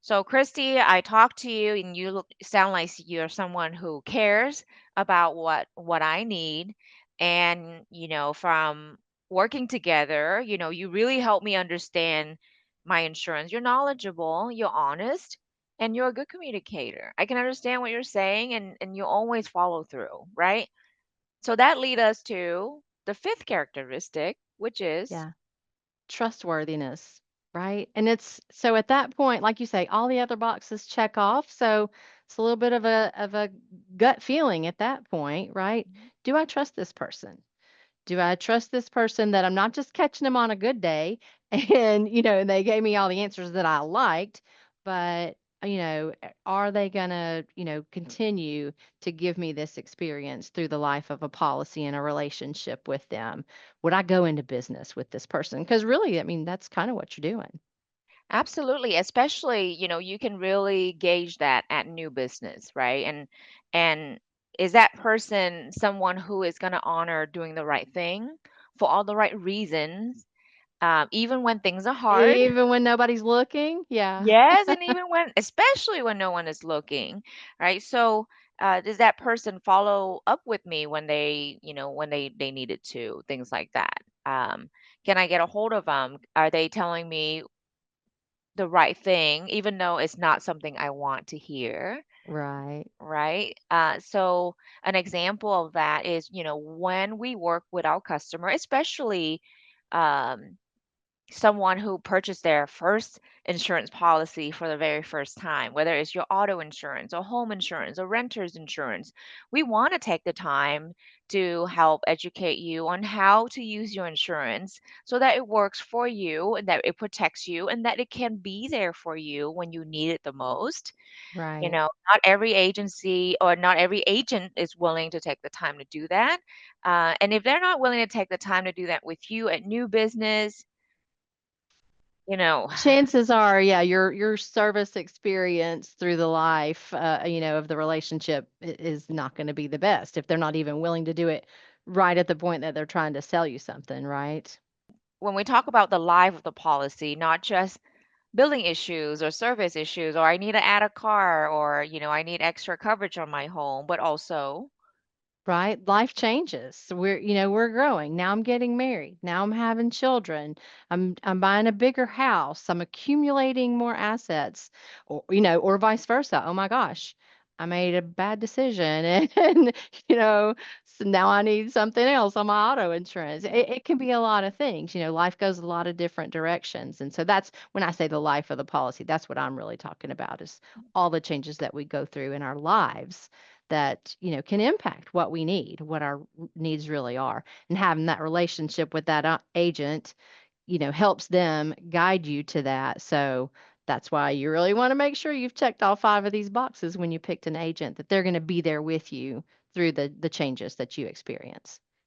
So, Christy, I talked to you, and sound like you're someone who cares about what I need, and from working together, you really help me understand my insurance. You're knowledgeable, you're honest, and you're a good communicator. I can understand what you're saying, and you always follow through, right? So that lead us to the fifth characteristic, which is Yeah. Trustworthiness, right? And it's so at that point, like you say, all the other boxes check off. So it's a little bit of a gut feeling at that point, right? Do I trust this person? Do I trust this person that I'm not just catching them on a good day and, they gave me all the answers that I liked, but, are they going to, continue to give me this experience through the life of a policy and a relationship with them? Would I go into business with this person? Because really, I mean, that's kind of what you're doing. absolutely, especially, you can really gauge that at new business, right? And is that person someone who is going to honor doing the right thing for all the right reasons, even when things are hard? Even when nobody's looking. Yeah. Yes, and even when, especially when no one is looking, right? So, does that person follow up with me when they needed to, things like that? Can I get a hold of them? Are they telling me the right thing, even though it's not something I want to hear, Right. right? So an example of that is, when we work with our customer, especially um, someone who purchased their first insurance policy for the very first time, whether it's your auto insurance or home insurance or renter's insurance, we want to take the time to help educate you on how to use your insurance so that it works for you and that it protects you and that it can be there for you when you need it the most. Right. Not every agency or not every agent is willing to take the time to do that. And if they're not willing to take the time to do that with you at new business, you know, Chances are, yeah, your service experience through the life, of the relationship is not going to be the best if they're not even willing to do it right at the point that they're trying to sell you something, right? when we talk about the life of the policy, not just billing issues or service issues, or I need to add a car, or, I need extra coverage on my home, but also, Right? Life changes. So we're growing. Now I'm getting married. Now I'm having children. I'm buying a bigger house. I'm accumulating more assets or vice versa. Oh my gosh. I made a bad decision and so now I need something else on my auto insurance. It can be a lot of things. Life goes a lot of different directions. And so that's when I say the life of the policy, that's what I'm really talking about is all the changes that we go through in our lives that can impact what we need, what our needs really are, and having that relationship with that agent helps them guide you to that. So that's why you really want to make sure you've checked all five of these boxes when you picked an agent, that they're going to be there with you through the changes that you experience.